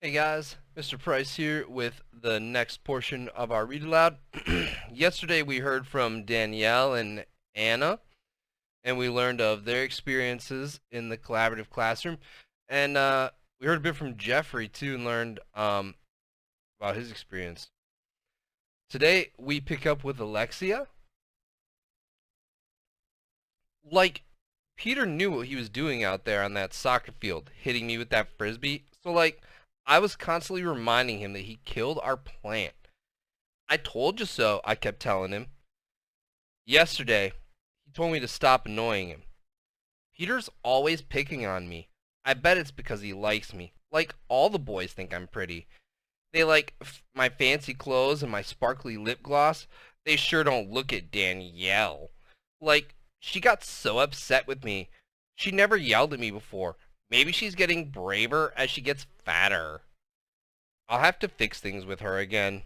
Hey guys, Mr. Price here with the next portion of our read aloud. Yesterday we heard from Danielle and Anna, and we learned of their experiences in the collaborative classroom. And we heard a bit from Jeffrey too and learned about his experience. Today we pick up with Alexia. Like, Peter knew what he was doing out there on that soccer field, hitting me with that frisbee. So I was constantly reminding him that he killed our plant. I told you so, I kept telling him. Yesterday, he told me to stop annoying him. Peter's always picking on me. I bet it's because he likes me. Like all the boys think I'm pretty. They like my fancy clothes and my sparkly lip gloss. They sure don't look at Danielle. She got so upset with me. She never yelled at me before. Maybe she's getting braver as she gets fatter. I'll have to fix things with her again.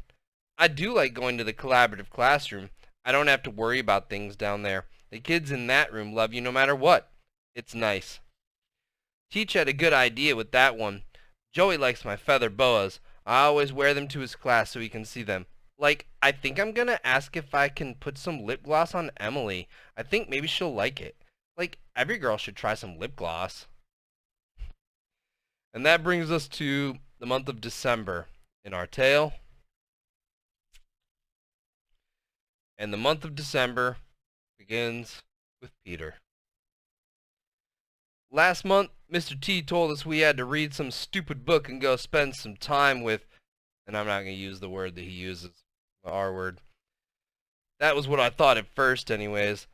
I do like going to the collaborative classroom. I don't have to worry about things down there. The kids in that room love you no matter what. It's nice. Teach had a good idea with that one. Joey likes my feather boas. I always wear them to his class so he can see them. I think I'm gonna ask if I can put some lip gloss on Emily. I think maybe she'll like it. Every girl should try some lip gloss. And that brings us to the month of December in our tale. And the month of December begins with Peter. Last month, Mr. T told us we had to read some stupid book and go spend some time with, and I'm not going to use the word that he uses, the R word. That was what I thought at first anyways.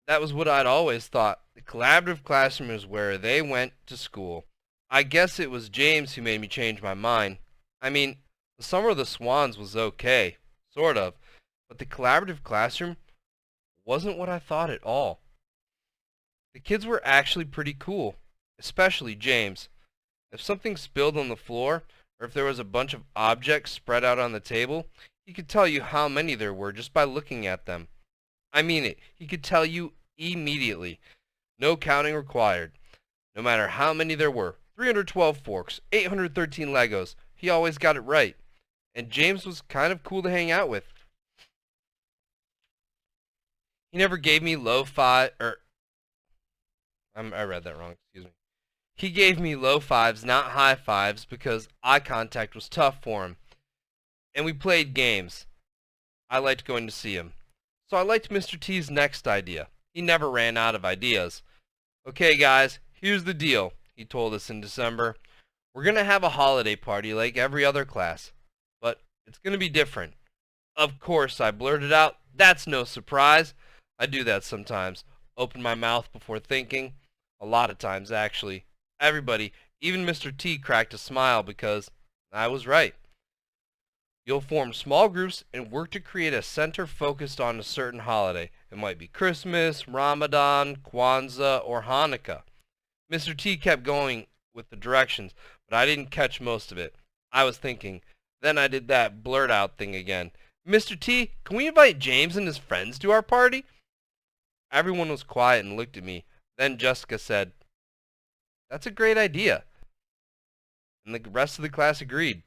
That was what I'd always thought. The collaborative classroom is where they went to school. I guess it was James who made me change my mind. I mean, the Summer of the Swans was okay, sort of, but the collaborative classroom wasn't what I thought at all. The kids were actually pretty cool, especially James. If something spilled on the floor, or if there was a bunch of objects spread out on the table, he could tell you how many there were just by looking at them. I mean it, he could tell you immediately. No counting required. No matter how many there were, 312 forks, 813 Legos, he always got it right. And James was kind of cool to hang out with. He never gave me low five, I read that wrong, excuse me. He gave me low fives, not high fives, because eye contact was tough for him. And we played games. I liked going to see him. So I liked Mr. T's next idea. He never ran out of ideas. Okay, guys, here's the deal, he told us in December. We're going to have a holiday party like every other class, but it's going to be different. Of course, I blurted out. That's no surprise. I do that sometimes. Open my mouth before thinking. A lot of times, actually. Everybody, even Mr. T, cracked a smile because I was right. You'll form small groups and work to create a center focused on a certain holiday. It might be Christmas, Ramadan, Kwanzaa, or Hanukkah. Mr. T kept going with the directions, but I didn't catch most of it. I was thinking. Then I did that blurt out thing again. Mr. T, can we invite James and his friends to our party? Everyone was quiet and looked at me. Then Jessica said, That's a great idea. And the rest of the class agreed.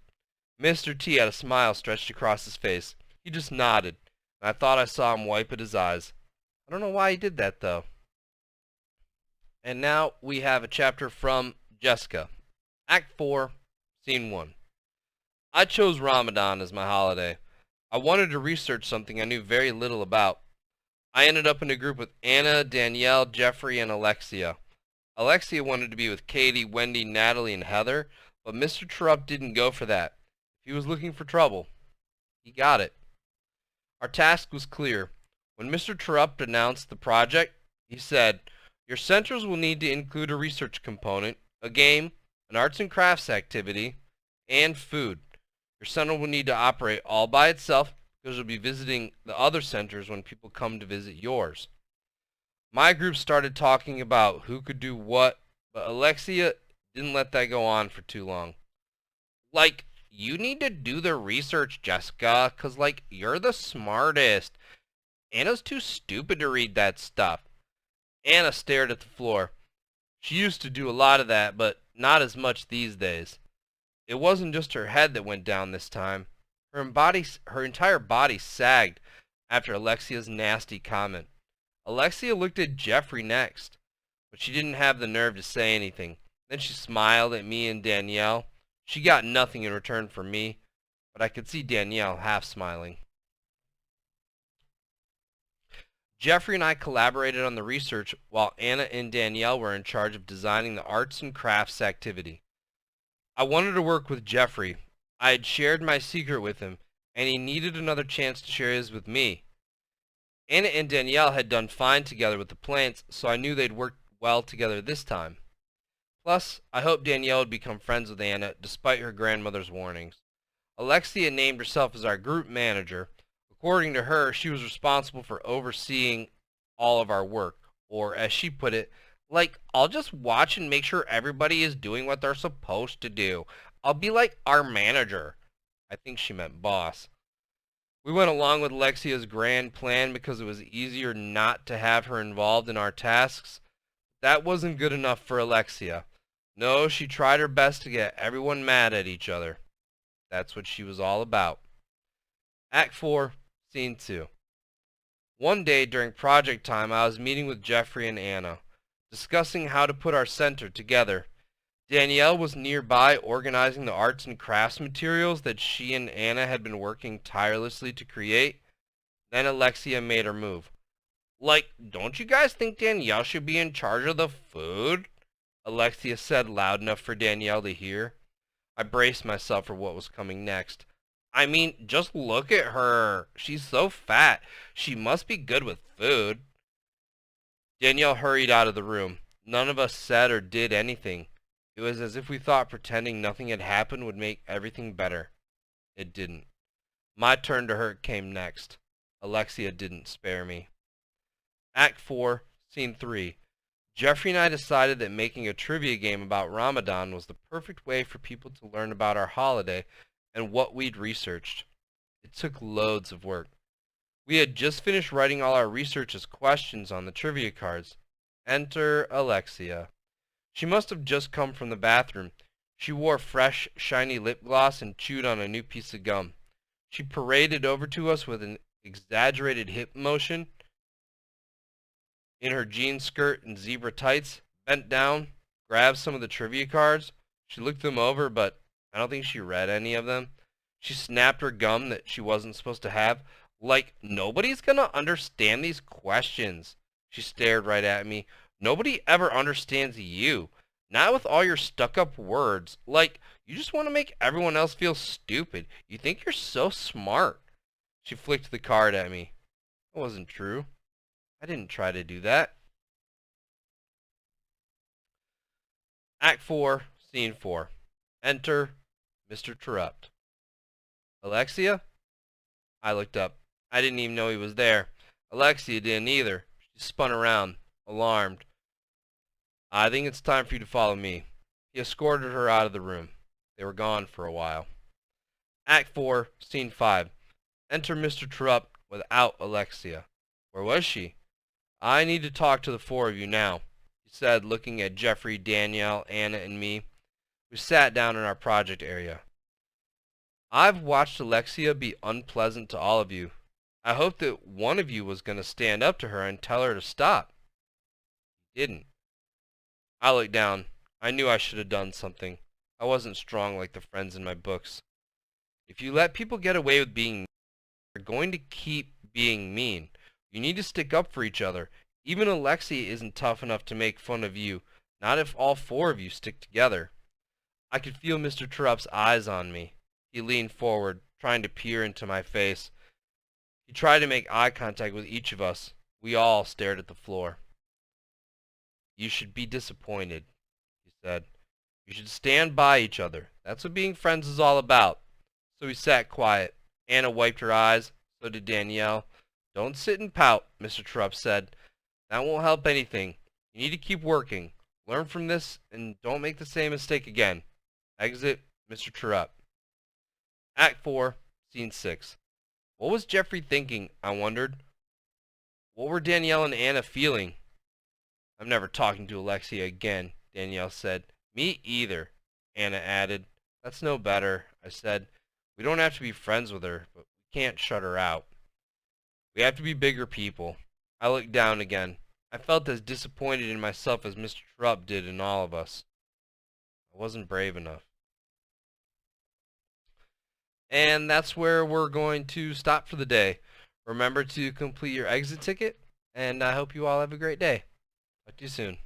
Mr. T had a smile stretched across his face. He just nodded, and I thought I saw him wipe at his eyes. I don't know why he did that, though. And now we have a chapter from Jessica. Act 4, Scene 1. I chose Ramadan as my holiday. I wanted to research something I knew very little about. I ended up in a group with Anna, Danielle, Jeffrey, and Alexia. Alexia wanted to be with Katie, Wendy, Natalie, and Heather, but Mr. Terupt didn't go for that. If he was looking for trouble, he got it. Our task was clear. When Mr. Terupt announced the project, he said, Your centers will need to include a research component, a game, an arts and crafts activity, and food. Your center will need to operate all by itself because you'll be visiting the other centers when people come to visit yours. My group started talking about who could do what, but Alexia didn't let that go on for too long. You need to do the research, Jessica, 'cause you're the smartest. Anna's too stupid to read that stuff. Anna stared at the floor. She used to do a lot of that, but not as much these days. It wasn't just her head that went down this time. Her entire body sagged after Alexia's nasty comment. Alexia looked at Jeffrey next, but she didn't have the nerve to say anything. Then she smiled at me and Danielle. She got nothing in return from me, but I could see Danielle half smiling. Jeffrey and I collaborated on the research while Anna and Danielle were in charge of designing the arts and crafts activity. I wanted to work with Jeffrey. I had shared my secret with him, and he needed another chance to share his with me. Anna and Danielle had done fine together with the plants, so I knew they'd work well together this time. Plus, I hoped Danielle would become friends with Anna, despite her grandmother's warnings. Alexia named herself as our group manager. According to her, she was responsible for overseeing all of our work, or as she put it, like, I'll just watch and make sure everybody is doing what they're supposed to do. I'll be like our manager. I think she meant boss. We went along with Alexia's grand plan because it was easier not to have her involved in our tasks. That wasn't good enough for Alexia. No, she tried her best to get everyone mad at each other. That's what she was all about. Act 4, Scene 2. One day during project time, I was meeting with Jeffrey and Anna, discussing how to put our center together. Danielle was nearby organizing the arts and crafts materials that she and Anna had been working tirelessly to create. Then Alexia made her move. Like, don't you guys think Danielle should be in charge of the food? Alexia said loud enough for Danielle to hear. I braced myself for what was coming next. I mean, just look at her. She's so fat. She must be good with food. Danielle hurried out of the room. None of us said or did anything. It was as if we thought pretending nothing had happened would make everything better. It didn't. My turn to hurt came next. Alexia didn't spare me. Act 4, Scene 3. Jeffrey and I decided that making a trivia game about Ramadan was the perfect way for people to learn about our holiday and what we'd researched. It took loads of work. We had just finished writing all our research as questions on the trivia cards. Enter Alexia. She must have just come from the bathroom. She wore fresh, shiny lip gloss and chewed on a new piece of gum. She paraded over to us with an exaggerated hip motion in her jean skirt and zebra tights, bent down, grabbed some of the trivia cards. She looked them over, but I don't think she read any of them. She snapped her gum that she wasn't supposed to have. Like, nobody's gonna understand these questions. She stared right at me. Nobody ever understands you. Not with all your stuck-up words. Like, you just want to make everyone else feel stupid. You think you're so smart. She flicked the card at me. That wasn't true. I didn't try to do that. Act 4, Scene 4. Enter Mr. Terupt. Alexia? I looked up. I didn't even know he was there. Alexia didn't either. She spun around, alarmed. I think it's time for you to follow me. He escorted her out of the room. They were gone for a while. Act 4, Scene 5. Enter Mr. Terupt without Alexia. Where was she? I need to talk to the four of you now, he said, looking at Jeffrey, Danielle, Anna, and me. We sat down in our project area. I've watched Alexia be unpleasant to all of you. I hoped that one of you was going to stand up to her and tell her to stop. He didn't. I looked down. I knew I should have done something. I wasn't strong like the friends in my books. If you let people get away with being mean, they're going to keep being mean. You need to stick up for each other. Even Alexia isn't tough enough to make fun of you, not if all four of you stick together. I could feel Mr. Terupt's eyes on me. He leaned forward, trying to peer into my face. He tried to make eye contact with each of us. We all stared at the floor. You should be disappointed, he said. You should stand by each other. That's what being friends is all about. So we sat quiet. Anna wiped her eyes. So did Danielle. Don't sit and pout, Mr. Terupt said. That won't help anything. You need to keep working. Learn from this and don't make the same mistake again. Exit, Mr. Terupt. Act 4, Scene 6. What was Jeffrey thinking, I wondered? What were Danielle and Anna feeling? I'm never talking to Alexia again, Danielle said. Me either, Anna added. That's no better, I said. We don't have to be friends with her, but we can't shut her out. We have to be bigger people. I looked down again. I felt as disappointed in myself as Mr. Terupt did in all of us. I wasn't brave enough. And that's where we're going to stop for the day. Remember to complete your exit ticket, and I hope you all have a great day. Talk to you soon.